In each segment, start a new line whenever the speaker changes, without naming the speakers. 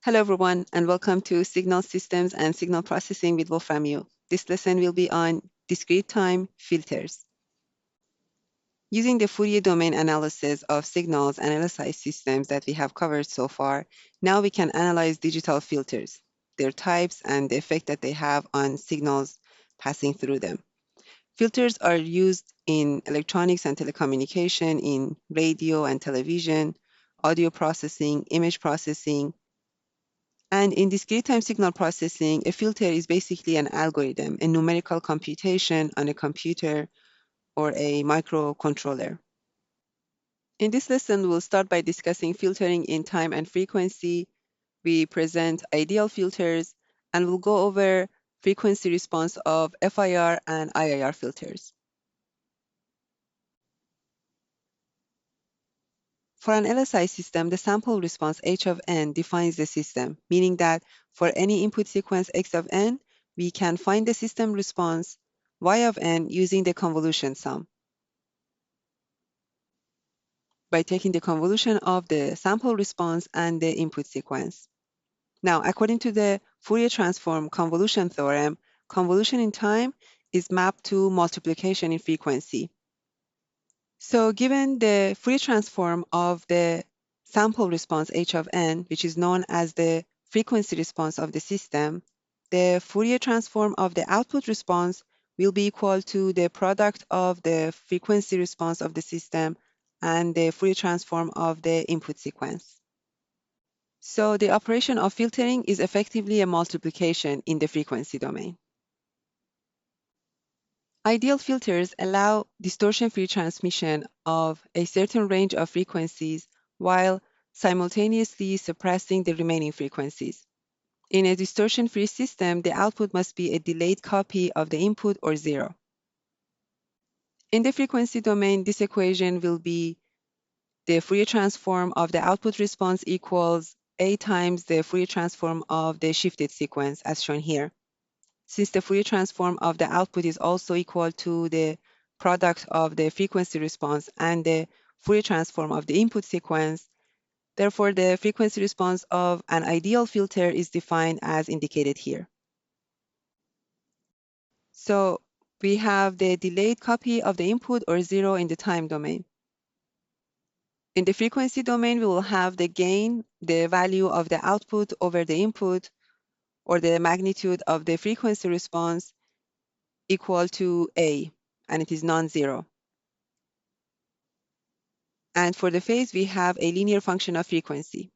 Hello everyone, and welcome to Signal Systems and Signal Processing with Wolfram. This lesson will be on discrete time filters. Using the Fourier domain analysis of signals and LSI systems that we have covered so far, now we can analyze digital filters, their types, and the effect that they have on signals passing through them. Filters are used in electronics and telecommunication, in radio and television, audio processing, image processing, and in discrete time signal processing, a filter is basically an algorithm, a numerical computation on a computer or a microcontroller. In this lesson, we'll start by discussing filtering in time and frequency. We present ideal filters, and we'll go over frequency response of FIR and IIR filters. For an LSI system, the sample response h of n defines the system, meaning that for any input sequence x of n, we can find the system response y of n using the convolution sum by taking the convolution of the sample response and the input sequence. Now, according to the Fourier transform convolution theorem, convolution in time is mapped to multiplication in frequency. So given the Fourier transform of the sample response h of n, which is known as the frequency response of the system, the Fourier transform of the output response will be equal to the product of the frequency response of the system and the Fourier transform of the input sequence. So the operation of filtering is effectively a multiplication in the frequency domain. Ideal filters allow distortion-free transmission of a certain range of frequencies while simultaneously suppressing the remaining frequencies. In a distortion-free system, the output must be a delayed copy of the input or zero. In the frequency domain, this equation will be the Fourier transform of the output response equals A times the Fourier transform of the shifted sequence, as shown here. Since the Fourier transform of the output is also equal to the product of the frequency response and the Fourier transform of the input sequence, therefore the frequency response of an ideal filter is defined as indicated here. So we have the delayed copy of the input or zero in the time domain. In the frequency domain, we will have the gain, the value of the output over the input, or the magnitude of the frequency response equal to A, and it is non-zero. And for the phase, we have a linear function of frequency.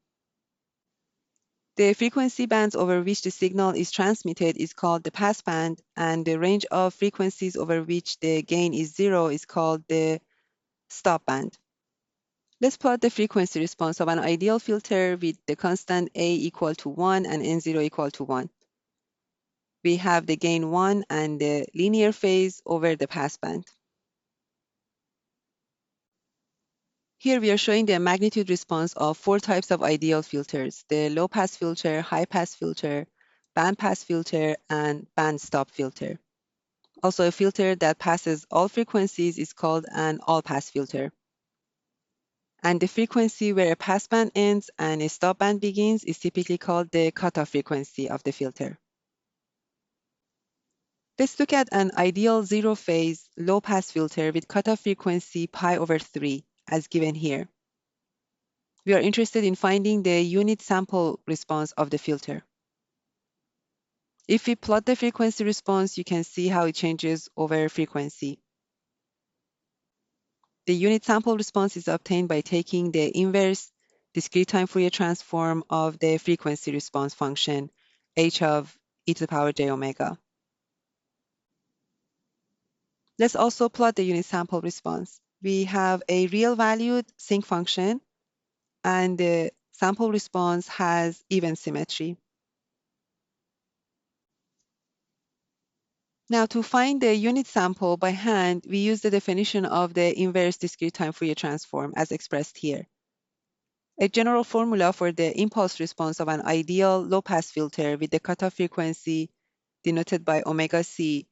The frequency bands over which the signal is transmitted is called the passband, and the range of frequencies over which the gain is zero is called the stopband. Let's plot the frequency response of an ideal filter with the constant A equal to 1 and N0 equal to 1. We have the gain 1 and the linear phase over the passband. Here we are showing the magnitude response of 4 types of ideal filters: the low-pass filter, high-pass filter, band-pass filter, and band-stop filter. Also, a filter that passes all frequencies is called an all-pass filter. And the frequency where a passband ends and a stopband begins is typically called the cutoff frequency of the filter. Let's look at an ideal zero-phase low-pass filter with cutoff frequency pi over 3, as given here. We are interested in finding the unit sample response of the filter. If we plot the frequency response, you can see how it changes over frequency. The unit sample response is obtained by taking the inverse discrete time Fourier transform of the frequency response function, h of e to the power j omega. Let's also plot the unit sample response. We have a real valued sinc function, and the sample response has even symmetry. Now, to find the unit sample by hand, we use the definition of the inverse discrete time Fourier transform as expressed here. A general formula for the impulse response of an ideal low-pass filter with the cutoff frequency denoted by omega c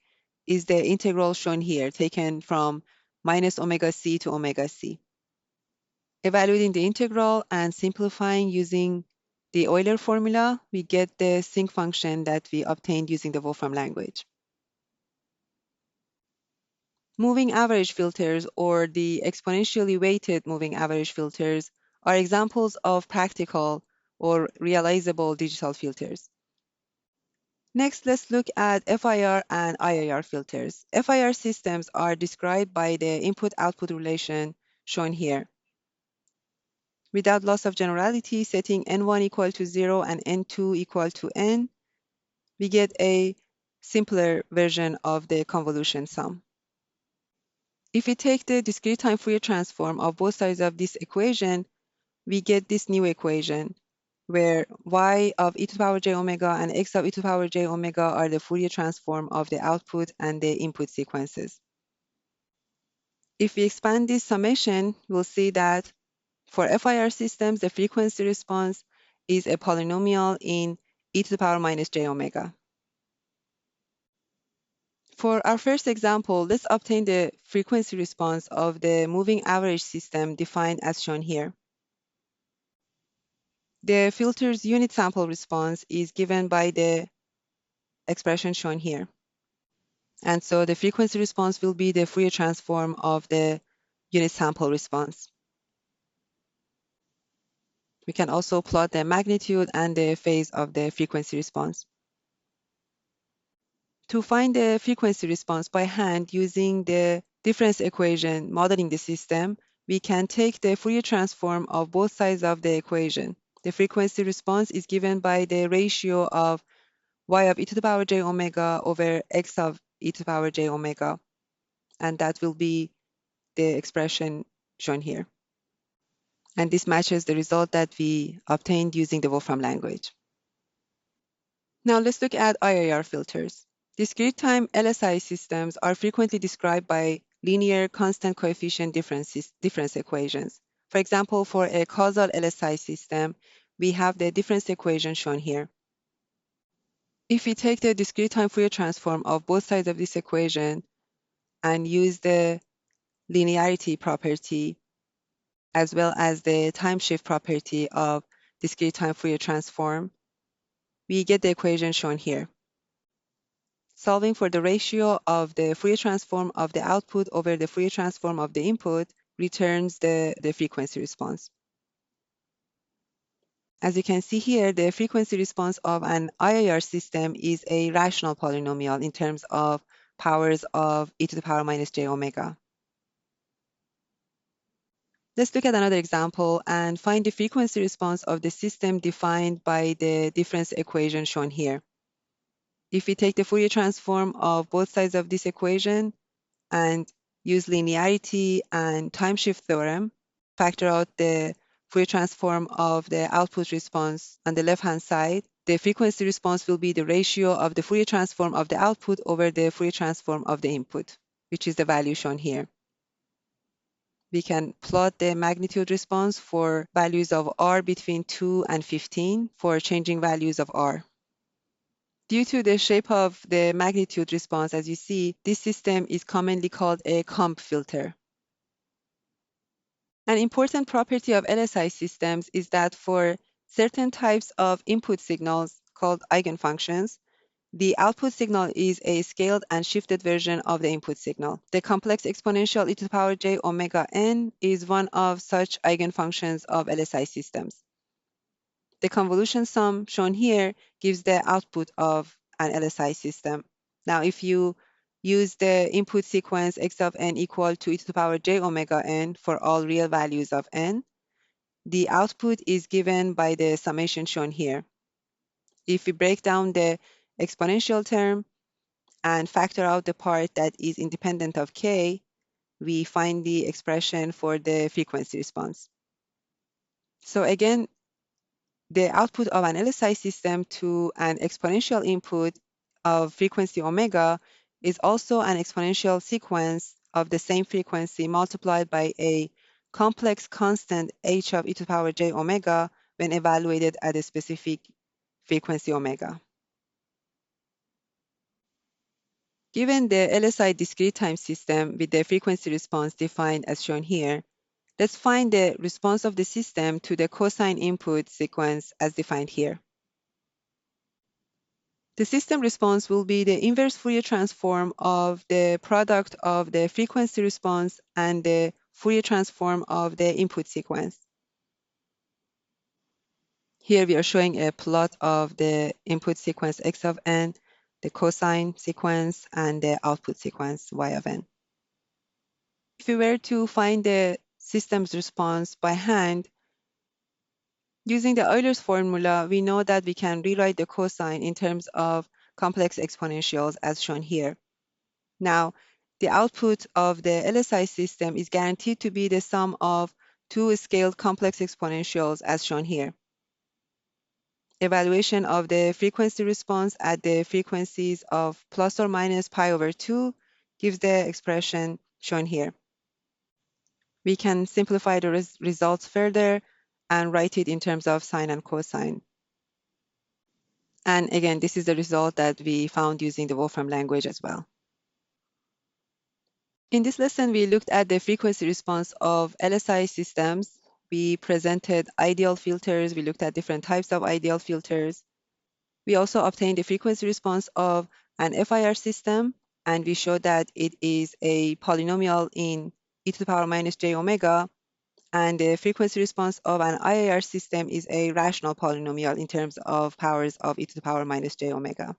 is the integral shown here, taken from minus omega c to omega c. Evaluating the integral and simplifying using the Euler formula, we get the sinc function that we obtained using the Wolfram language. Moving average filters, or the exponentially weighted moving average filters, are examples of practical or realizable digital filters. Next, let's look at FIR and IIR filters. FIR systems are described by the input-output relation shown here. Without loss of generality, setting n1 equal to 0 and n2 equal to n, we get a simpler version of the convolution sum. If we take the discrete time Fourier transform of both sides of this equation, we get this new equation where y of e to the power j omega and x of e to the power j omega are the Fourier transform of the output and the input sequences. If we expand this summation, we'll see that for FIR systems, the frequency response is a polynomial in e to the power minus j omega. For our first example, let's obtain the frequency response of the moving average system defined as shown here. The filter's unit sample response is given by the expression shown here. And so the frequency response will be the Fourier transform of the unit sample response. We can also plot the magnitude and the phase of the frequency response. To find the frequency response by hand using the difference equation modeling the system, we can take the Fourier transform of both sides of the equation. The frequency response is given by the ratio of y of e to the power j omega over x of e to the power j omega, and that will be the expression shown here. And this matches the result that we obtained using the Wolfram language. Now let's look at IIR filters. Discrete time LSI systems are frequently described by linear constant coefficient difference equations. For example, for a causal LSI system, we have the difference equation shown here. If we take the discrete time Fourier transform of both sides of this equation and use the linearity property as well as the time shift property of discrete time Fourier transform, we get the equation shown here. Solving for the ratio of the Fourier transform of the output over the Fourier transform of the input returns the frequency response. As you can see here, the frequency response of an IIR system is a rational polynomial in terms of powers of e to the power minus j omega. Let's look at another example and find the frequency response of the system defined by the difference equation shown here. If we take the Fourier transform of both sides of this equation and use linearity and time shift theorem, factor out the Fourier transform of the output response on the left-hand side, the frequency response will be the ratio of the Fourier transform of the output over the Fourier transform of the input, which is the value shown here. We can plot the magnitude response for values of r between 2 and 15 for changing values of r. Due to the shape of the magnitude response, as you see, this system is commonly called a comb filter. An important property of LSI systems is that for certain types of input signals called eigenfunctions, the output signal is a scaled and shifted version of the input signal. The complex exponential e to the power j omega n is one of such eigenfunctions of LSI systems. The convolution sum shown here gives the output of an LSI system. Now, if you use the input sequence x of n equal to e to the power j omega n for all real values of n, the output is given by the summation shown here. If we break down the exponential term and factor out the part that is independent of k, we find the expression for the frequency response. So again, the output of an LSI system to an exponential input of frequency omega is also an exponential sequence of the same frequency multiplied by a complex constant h of e to the power j omega when evaluated at a specific frequency omega. Given the LSI discrete time system with the frequency response defined as shown here, Let's find the response of the system to the cosine input sequence as defined here. The system response will be the inverse Fourier transform of the product of the frequency response and the Fourier transform of the input sequence. Here we are showing a plot of the input sequence x of n, the cosine sequence, and the output sequence y of n. If we were to find the system's response by hand, using the Euler's formula, we know that we can rewrite the cosine in terms of complex exponentials as shown here. Now, the output of the LSI system is guaranteed to be the sum of two scaled complex exponentials as shown here. Evaluation of the frequency response at the frequencies of plus or minus pi over 2 gives the expression shown here. We can simplify the results further and write it in terms of sine and cosine. And again, this is the result that we found using the Wolfram language as well. In this lesson, we looked at the frequency response of LSI systems. We presented ideal filters. We looked at different types of ideal filters. We also obtained the frequency response of an FIR system, and we showed that it is a polynomial in e to the power minus j omega, and the frequency response of an IIR system is a rational polynomial in terms of powers of e to the power minus j omega.